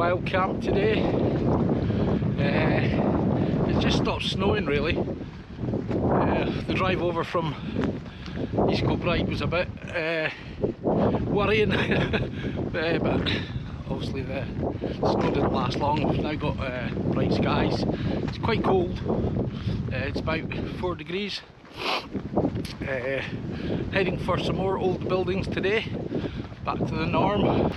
wild camp today. It just stopped snowing really. The drive over from East Kilbride was a bit worrying, but obviously the snow didn't last long. We've now got bright skies. It's quite cold. It's about 4 degrees. Heading for some more old buildings today, back to the norm.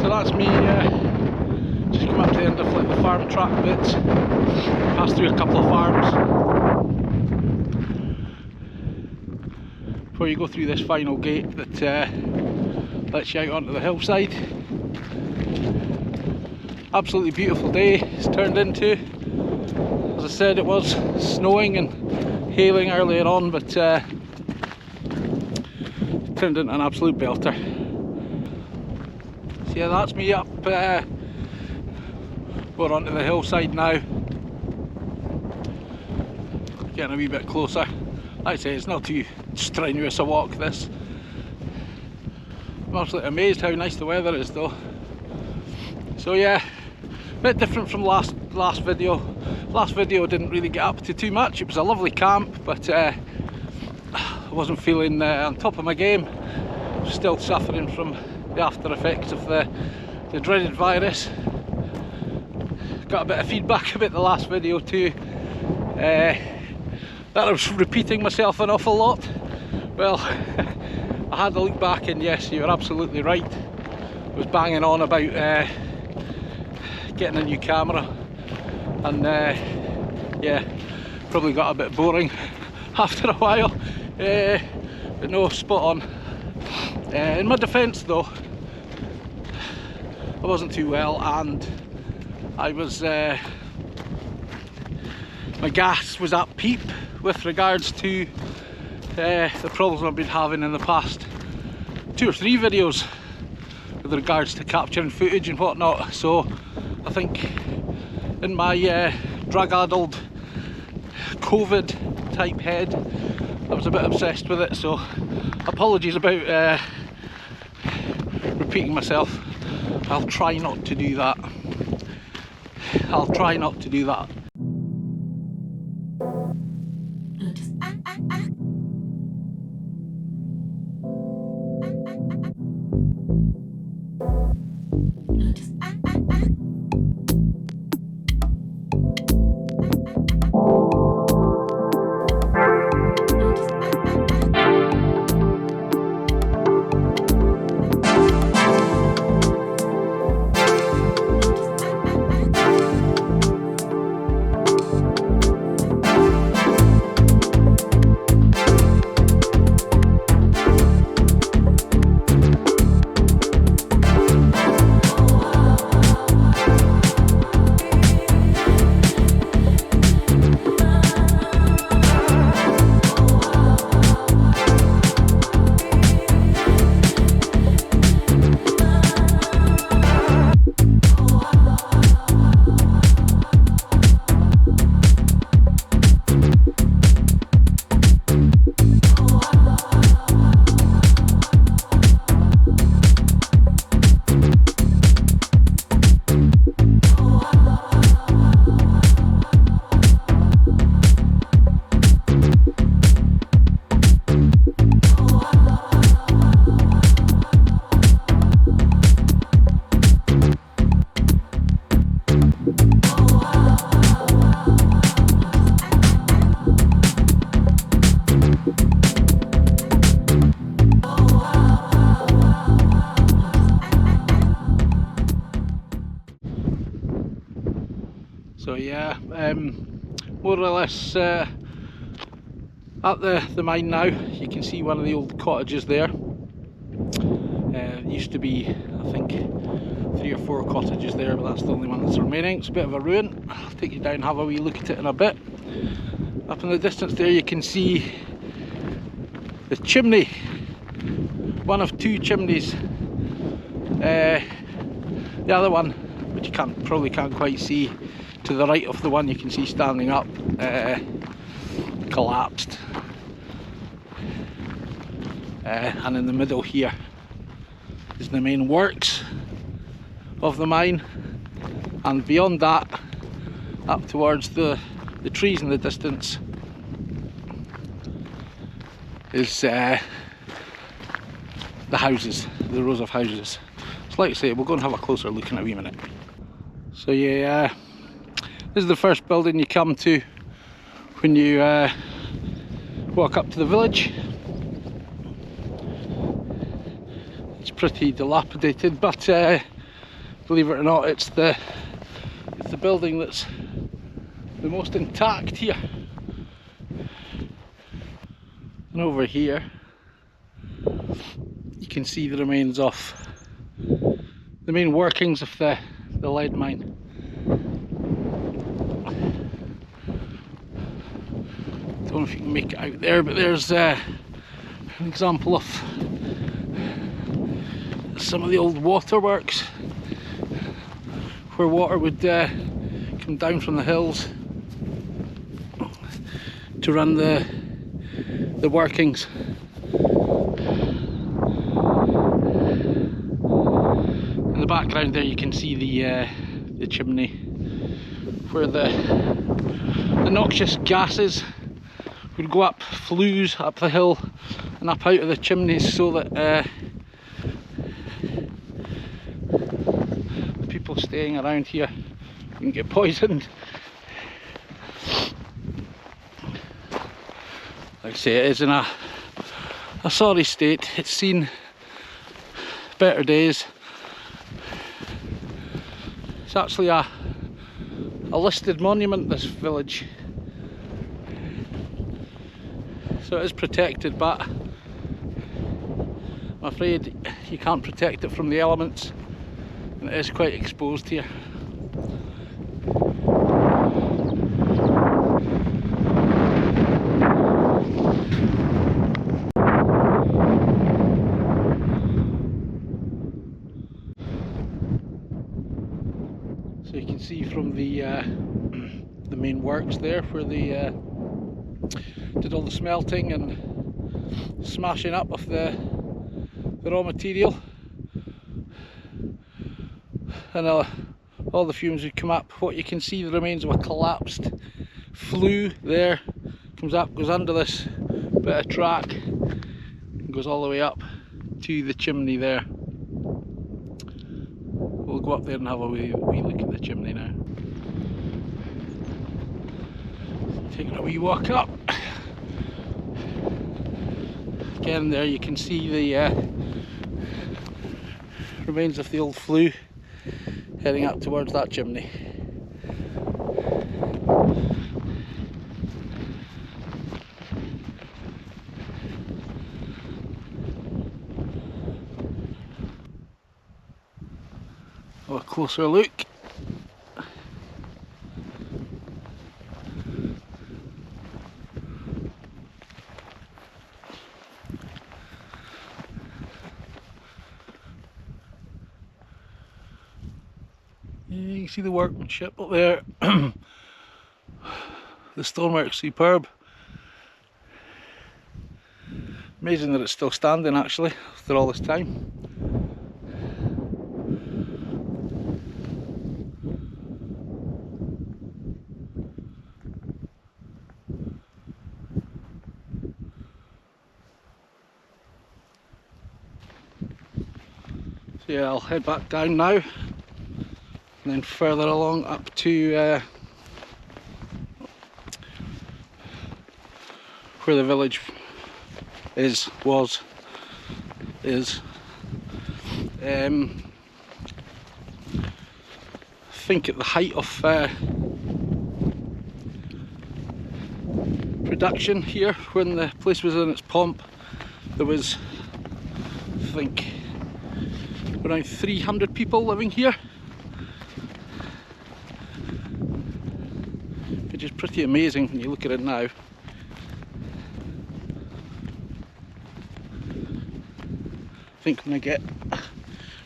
That's me just come up to the end of the farm track bits, passed through a couple of farms before you go through this final gate that lets you out onto the hillside. Absolutely beautiful day it's turned into. As I said, it was snowing and hailing earlier on, but it turned into an absolute belter. Yeah, that's me up. We're onto the hillside now. Getting a wee bit closer. Like I say, it's not too strenuous a walk this. I'm absolutely amazed how nice the weather is though. So yeah, a bit different from last video. Last video didn't really get up to too much. It was a lovely camp, but I wasn't feeling on top of my game. Still suffering from the after effects of the dreaded virus. Got a bit of feedback about the last video too, that I was repeating myself an awful lot. Well, I had to look back and yes, you're absolutely right. I was banging on about getting a new camera, and yeah, probably got a bit boring after a while, but no, spot on. In my defence though, I wasn't too well, and I was my gas was at peep with regards to the problems I've been having in the past 2 or 3 videos with regards to capturing footage and whatnot. So I think in my drug-addled COVID type head, I was a bit obsessed with it, so apologies about repeating myself. I'll try not to do that. I'll try not to do that. So yeah, more or less at the mine now. You can see one of the old cottages there. It used to be, I think, 3 or 4 cottages there, but that's the only one that's remaining. It's a bit of a ruin. I'll take you down and have a wee look at it in a bit. Up in the distance there you can see the chimney, one of 2 chimneys. The other one, which you probably can't quite see, to the right of the one you can see standing up, collapsed. And in the middle here is the main works of the mine, and beyond that, up towards the trees in the distance, is the houses, the rows of houses. So like I say, we'll go and have a closer look in a wee minute. So yeah, this is the first building you come to when you walk up to the village. It's pretty dilapidated, but believe it or not, it's the building that's the most intact here. And over here you can see the remains of the main workings of the lead mine. Don't know if you can make it out there, but there's an example of some of the old waterworks where water would come down from the hills to run the workings. In the background there you can see the chimney where the noxious gases would go up flues up the hill and up out of the chimneys, so that the people staying around here can get poisoned. Like I say, it is in a sorry state. It's seen better days. It's actually a listed monument, this village, so it is protected, but I'm afraid you can't protect it from the elements, and it is quite exposed here. So you can see from the main works there where they did all the smelting and smashing up of the raw material, and all the fumes would come up. What you can see, the remains of a collapsed flue there, comes up, goes under this bit of track and goes all the way up to the chimney there. We'll go up there and have a wee look at the chimney now. Taking a wee walk up. Again, there you can see the remains of the old flue heading up towards that chimney. Have a closer look. You can see the workmanship up there. The stonework's superb. Amazing that it's still standing actually after all this time. So yeah, I'll head back down now and then further along up to where the village is. I think at the height of production here, when the place was in its pomp, there was, I think, around 300 people living here, which is pretty amazing when you look at it now. I think when I get a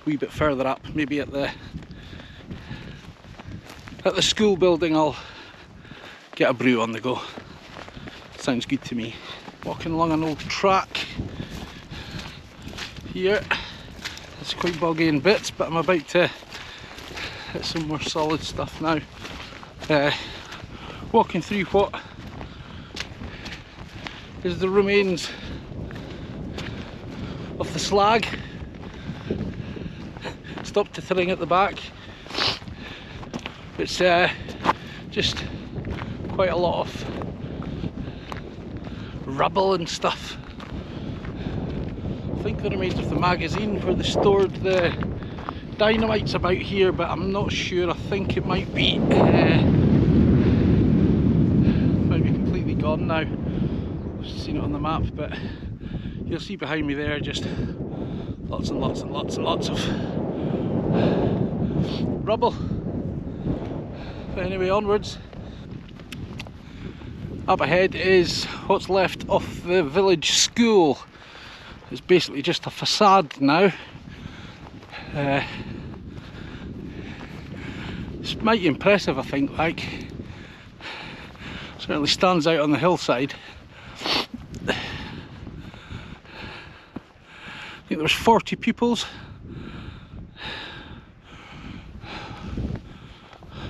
wee bit further up, maybe at the school building, I'll get a brew on the go. Sounds good to me. Walking along an old track here. It's quite boggy in bits, but I'm about to hit some more solid stuff now. Walking through what is the remains of the slag. Stopped tethering at the back. It's just quite a lot of rubble and stuff. I think the remains of the magazine where they stored the dynamite's about here, but I'm not sure. I think it might be completely gone now. I've seen it on the map, but you'll see behind me there just lots and lots and lots and lots of rubble. But anyway, onwards. Up ahead is what's left of the village school. It's basically just a facade now. It's mighty impressive, I think. Like, certainly stands out on the hillside. I think there was 40 pupils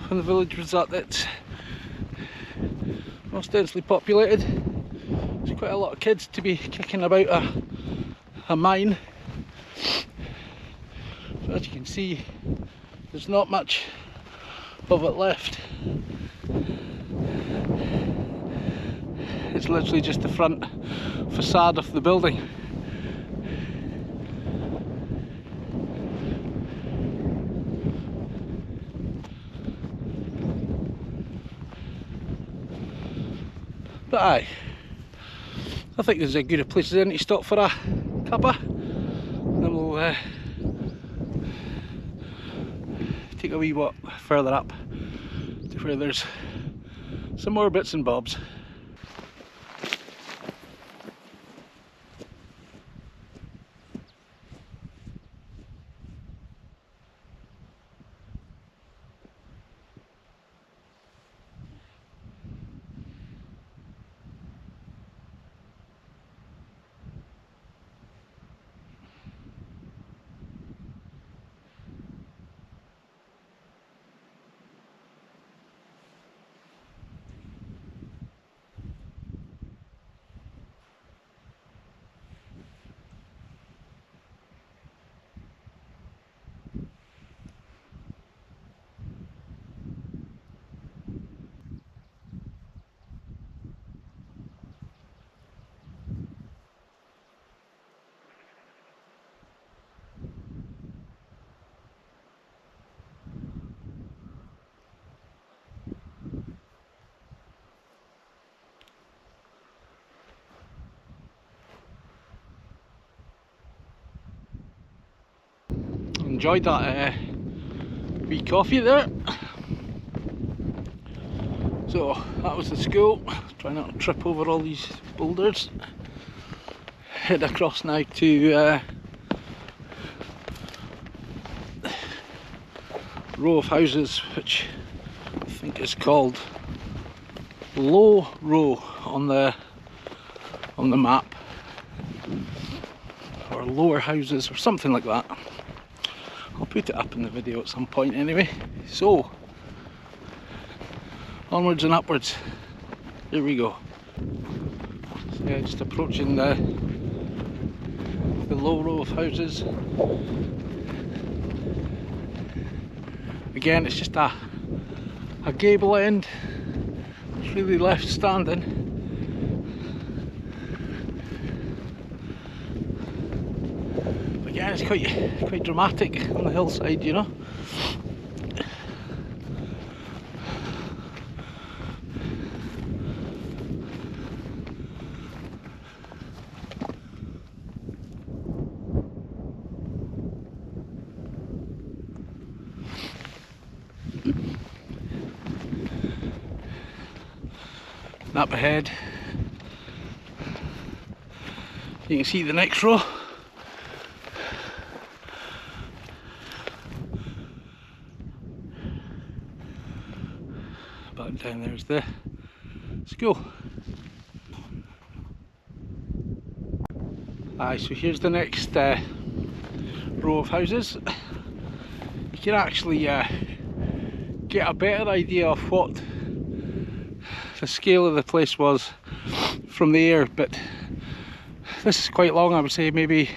when the village was at its most densely populated. There's quite a lot of kids to be kicking about a mine. So as you can see, there's not much of it left. It's literally just the front facade of the building. But aye, I think this is as good a place as any to stop for a cuppa. Then we'll take a wee walk further up to where there's some more bits and bobs. Enjoyed that wee coffee there. So that was the school. Try not to trip over all these boulders. Head across now to row of houses, which I think is called Low Row on the map, or Lower Houses or something like that. I'll put it up in the video at some point anyway. So onwards and upwards, here we go. So yeah, just approaching the low row of houses. Again, it's just a gable end. It's really left standing. But again, it's quite dramatic on the hillside, you know. Up ahead, you can see the next row. But down there's the school. Aye, so here's the next row of houses. You can actually get a better idea of what the scale of the place was from the air, but this is quite long. I would say maybe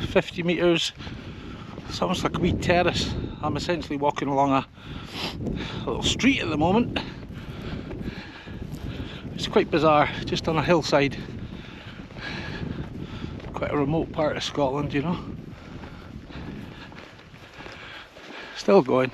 50 metres. It's almost like a wee terrace. I'm essentially walking along a little street at the moment. It's quite bizarre, just on a hillside. Quite a remote part of Scotland, you know. Still going.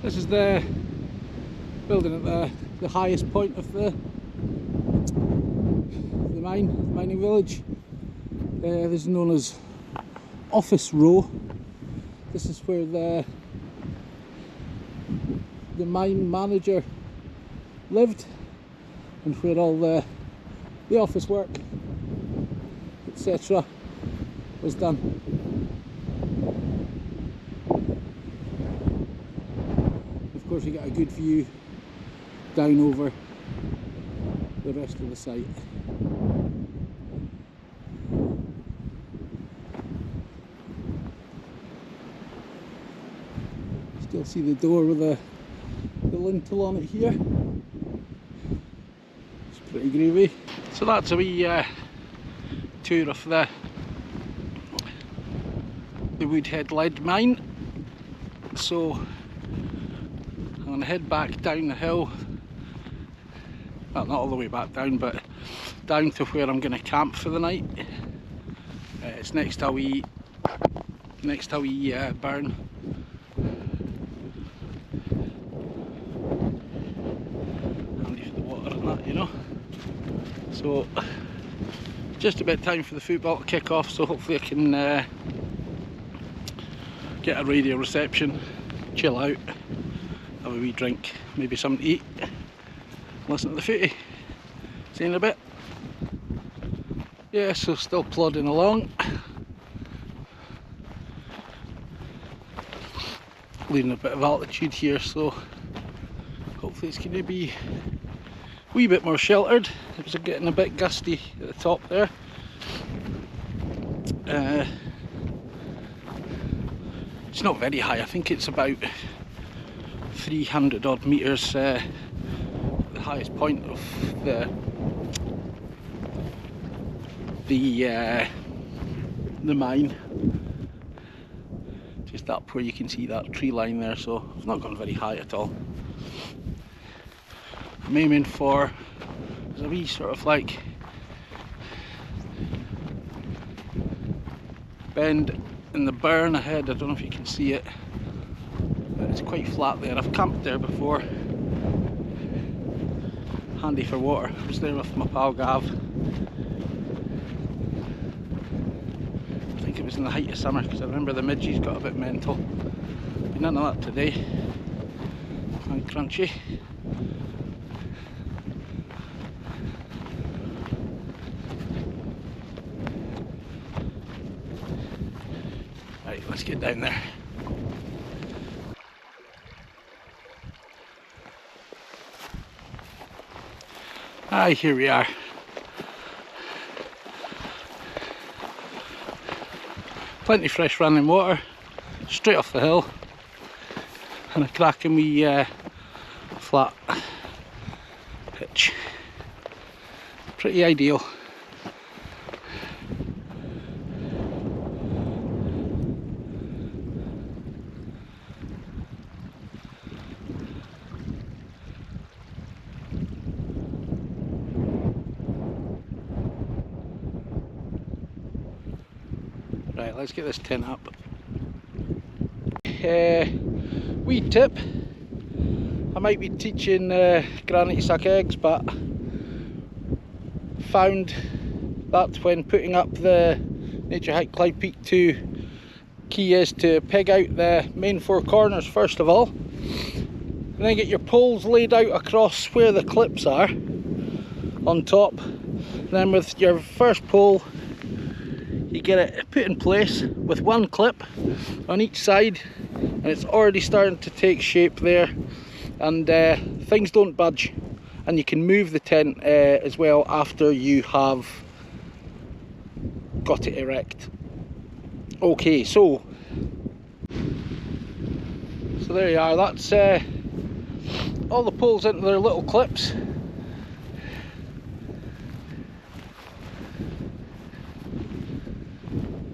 This is the building at the highest point of the mining village. This is known as Office Row. This is where the mine manager lived and where all the office work, etc. was done. Of course, you get a good view down over the rest of the site. Still see the door with the lintel on it here. It's pretty groovy. So that's a wee tour of the Woodhead lead mine. So I'm going to head back down the hill. Well, not all the way back down, but down to where I'm going to camp for the night. It's next to a wee burn. Handy for the water and that, you know. So just about time for the football to kick off, so hopefully I can get a radio reception, chill out, have a wee drink, maybe something to eat, listen to the footy. See you in a bit. Yeah, so still plodding along. Leaving a bit of altitude here, so hopefully it's going to be a wee bit more sheltered. It was getting a bit gusty at the top there. It's not very high, I think it's about 300 odd metres, the highest point of the mine. Just up where you can see that tree line there, so it's not gone very high at all. I'm aiming for, there's a wee sort of like bend in the burn ahead. I don't know if you can see it, but it's quite flat there. I've camped there before. Handy for water. I was there with my pal Gav. I think it was in the height of summer, because I remember the midges got a bit mental. But none of that today. Quite crunchy. Right, let's get down there. Aye, here we are. Plenty fresh running water, straight off the hill, and a cracking wee flat pitch. Pretty ideal. Right, let's get this tent up. Wee tip, I might be teaching Granny to suck eggs, but found that when putting up the Nature Hike Clyde Peak 2, key is to peg out the main four corners first of all, and then get your poles laid out across where the clips are on top. And then with your first pole, you get it put in place with one clip on each side, and it's already starting to take shape there, and things don't budge, and you can move the tent as well after you have got it erect. Okay, so there you are. That's all the poles into their little clips.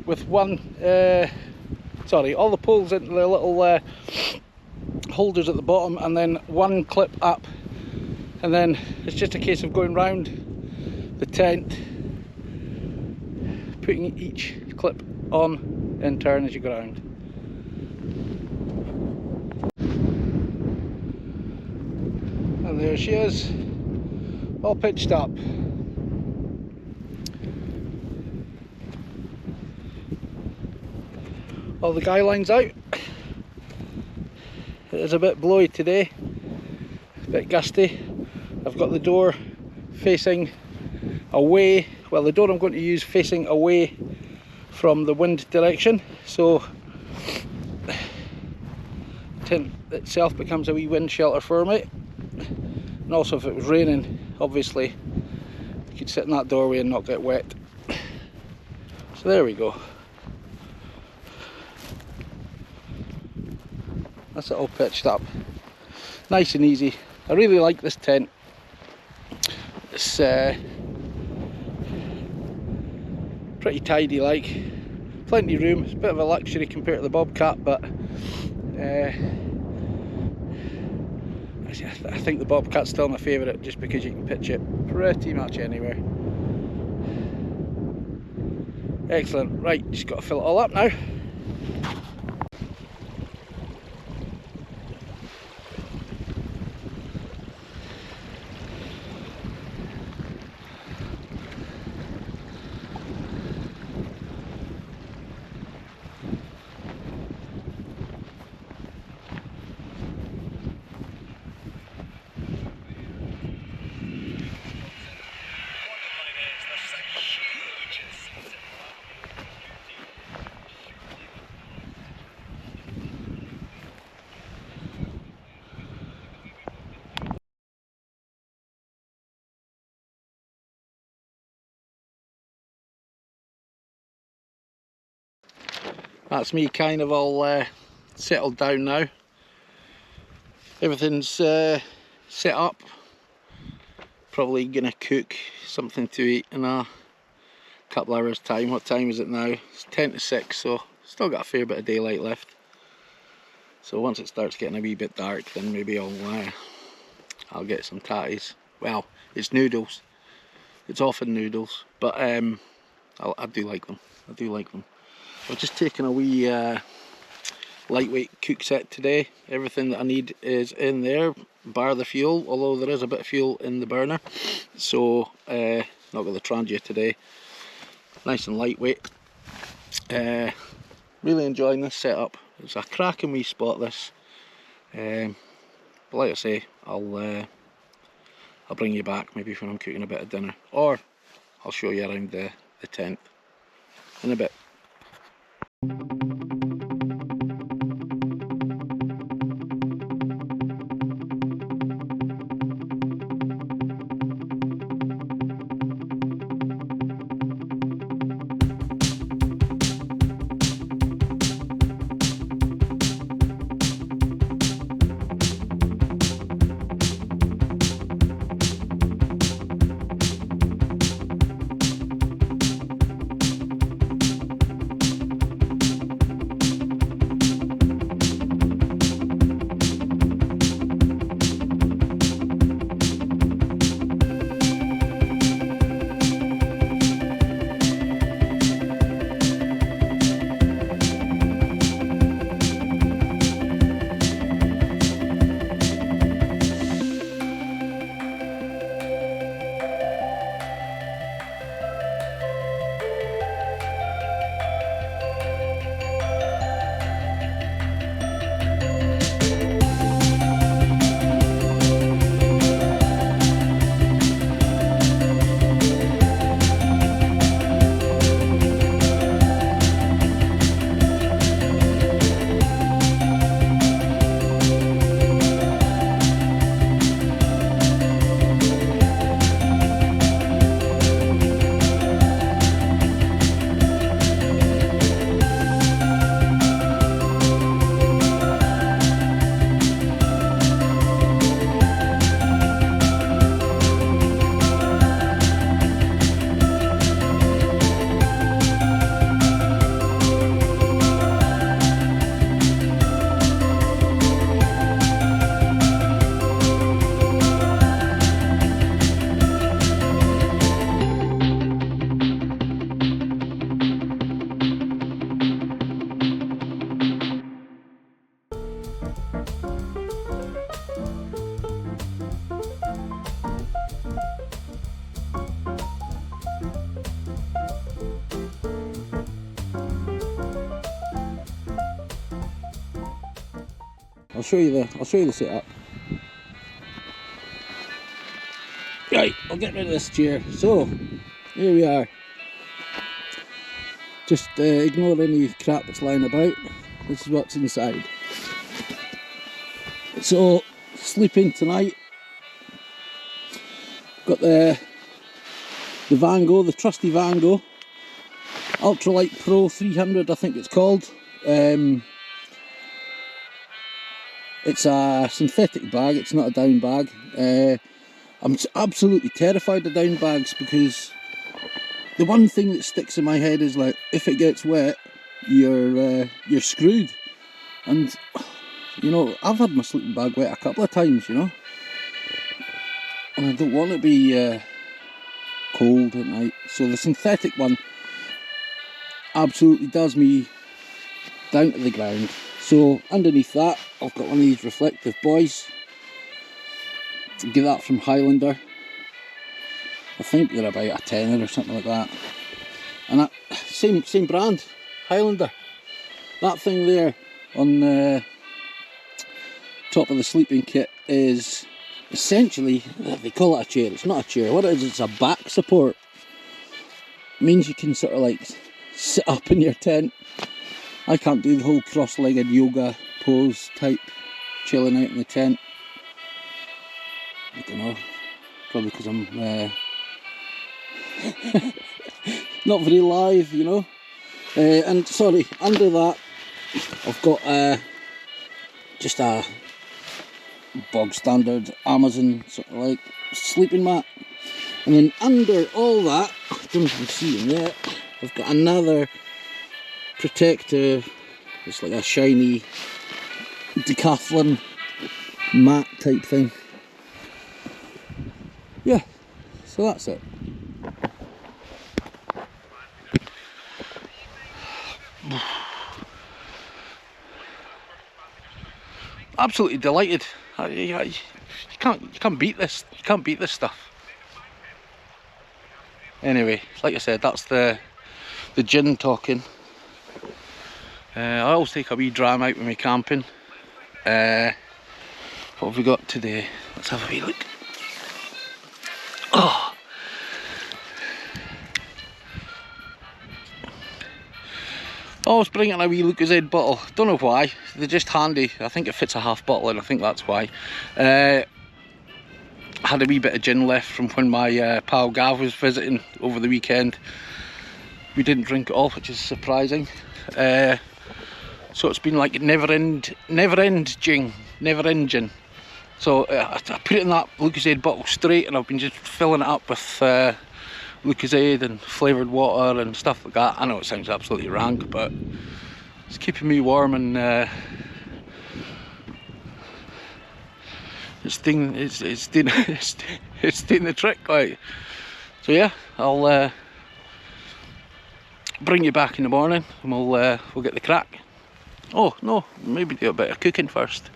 With one, all the poles into their little holders at the bottom, and then one clip up, and then it's just a case of going round the tent, putting each clip on in turn as you go round. And there she is, all pitched up. All the guy lines out. It is a bit blowy today, a bit gusty. I've got the door facing away, well, the door I'm going to use facing away from the wind direction, so the tent itself becomes a wee wind shelter for me. And also, if it was raining, obviously you could sit in that doorway and not get wet. So there we go. That's it all pitched up. Nice and easy. I really like this tent. It's pretty tidy, like. Plenty of room. It's a bit of a luxury compared to the Bobcat, but I think the Bobcat's still my favourite, just because you can pitch it pretty much anywhere. Excellent. Right, just got to fill it all up now. That's me kind of all settled down now. Everything's set up. Probably gonna cook something to eat in a couple hours time. What time is it now? It's 10 to 6, so still got a fair bit of daylight left. So once it starts getting a wee bit dark, then maybe I'll get some tatties. Well, it's noodles. It's often noodles, but I do like them. I do like them. I've just taken a wee lightweight cook set today. Everything that I need is in there, bar the fuel, although there is a bit of fuel in the burner. So not got the Trangia today. Nice and lightweight. Really enjoying this setup. It's a cracking wee spot, this. But like I say, I'll bring you back maybe when I'm cooking a bit of dinner, or I'll show you around the tent in a bit. I'll show you the setup. Right, I'll get rid of this chair. So here we are. Just ignore any crap that's lying about. This is what's inside. So sleeping tonight. Got the Vango, the trusty Vango, Ultralight Pro 300, I think it's called. It's a synthetic bag, it's not a down bag. I'm absolutely terrified of down bags because the one thing that sticks in my head is like, if it gets wet, you're screwed. And you know, I've had my sleeping bag wet a couple of times, you know, and I don't want to be cold at night. So the synthetic one absolutely does me down to the ground. So underneath that, I've got one of these reflective boys. Get that from Highlander. I think they're about a tenner or something like that. And that same brand, Highlander. That thing there on the top of the sleeping kit is essentially, they call it a chair. It's not a chair. What it is, it's a back support. It means you can sort of like sit up in your tent. I can't do the whole cross-legged yoga pose type, chilling out in the tent. I don't know, probably because I'm not very live, you know. And sorry, under that I've got just a bog standard Amazon sort of like sleeping mat, and then under all that, I don't know if you can see in there, I've got another protector. It's like a shiny decathlon mat type thing. Yeah, so that's it. Absolutely delighted. You can't beat this. You can't beat this stuff. Anyway, like I said, that's the gin talking. I always take a wee dram out with me camping. What have we got today? Let's have a wee look. Oh, always bring in a wee Lucozade bottle. Don't know why. They're just handy. I think it fits a half bottle, and I think that's why. I had a wee bit of gin left from when my pal Gav was visiting over the weekend. We didn't drink it all, which is surprising. So it's been like never end gin. So I put it in that Lucozade bottle straight, and I've been just filling it up with Lucozade and flavoured water and stuff like that. I know it sounds absolutely rank, but it's keeping me warm, and it's doing the trick, like. So yeah, I'll bring you back in the morning, and we'll get the crack. Oh no, maybe do a bit of cooking first.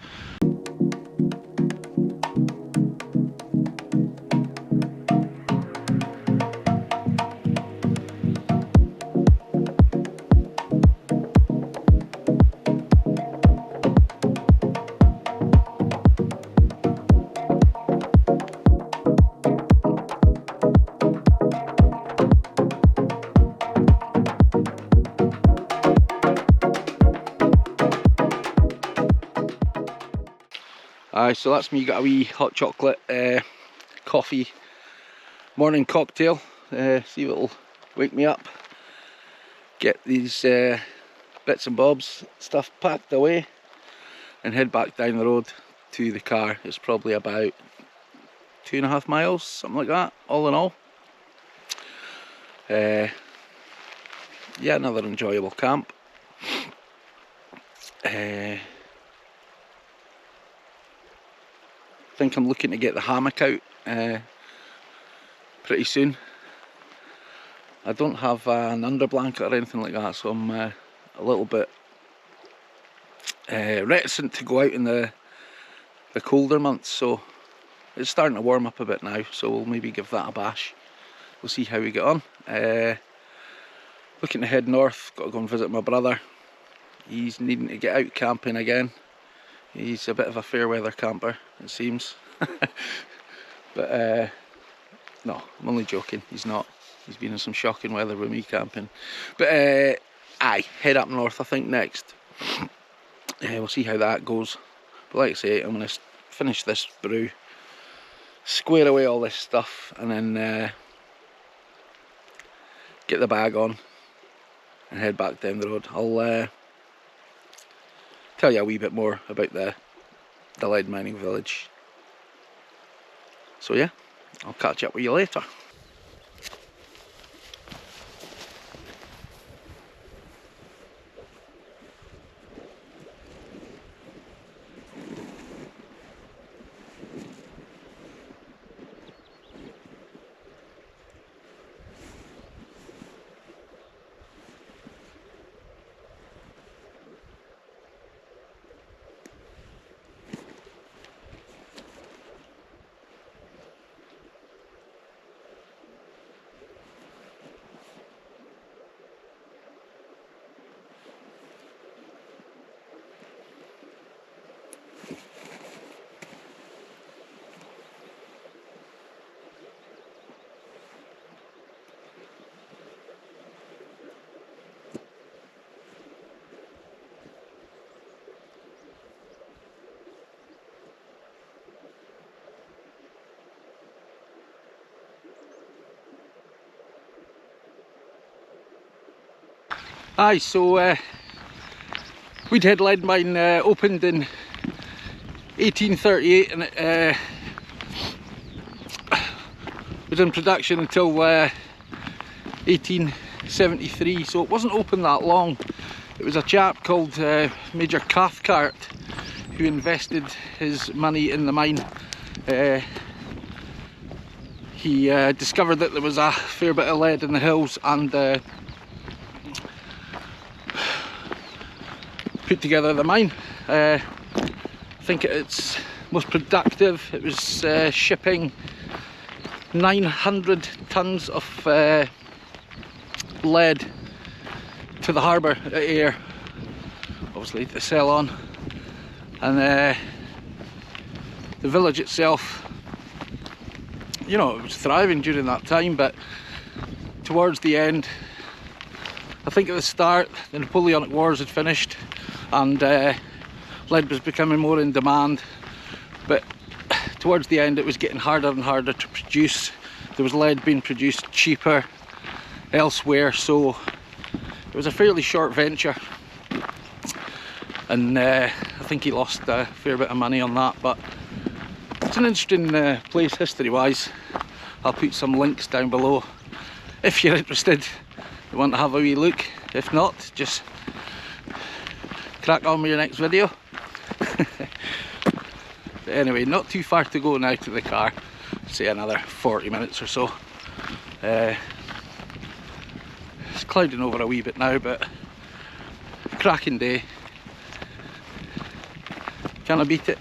So that's me, got a wee hot chocolate coffee morning cocktail. See if it'll wake me up. Get these bits and bobs stuff packed away and head back down the road to the car. It's probably about 2.5 miles, something like that, all in all. Yeah, another enjoyable camp. I think I'm looking to get the hammock out pretty soon. I don't have an underblanket or anything like that, so I'm a little bit reticent to go out in the colder months. So it's starting to warm up a bit now, so we'll maybe give that a bash. We'll see how we get on. Looking to head north, got to go and visit my brother. He's needing to get out camping again. He's a bit of a fair weather camper, it seems. But no, I'm only joking, he's not. He's been in some shocking weather with me camping. But aye, head up north I think next. We'll see how that goes. But like I say, I'm going to finish this brew, square away all this stuff, and then get the bag on and head back down the road. I'll tell you a wee bit more about the lead mining village. So yeah, I'll catch up with you later. Aye, so Woodhead lead mine opened in 1838 and it was in production until 1873, so it wasn't open that long. It was a chap called Major Cathcart who invested his money in the mine. He discovered that there was a fair bit of lead in the hills and put together the mine. I think at its most productive it was shipping 900 tons of lead to the harbour at Ayr, obviously to sell on. And the village itself, you know, it was thriving during that time, but towards the end, I think at the start the Napoleonic Wars had finished and lead was becoming more in demand, but towards the end it was getting harder and harder to produce. There was lead being produced cheaper elsewhere, so it was a fairly short venture, and I think he lost a fair bit of money on that. But it's an interesting place history wise. I'll put some links down below if you're interested, you want to have a wee look. If not, just crack on with your next video. But anyway, not too far to go now to the car, say another 40 minutes or so. It's clouding over a wee bit now, but cracking day, can't beat it.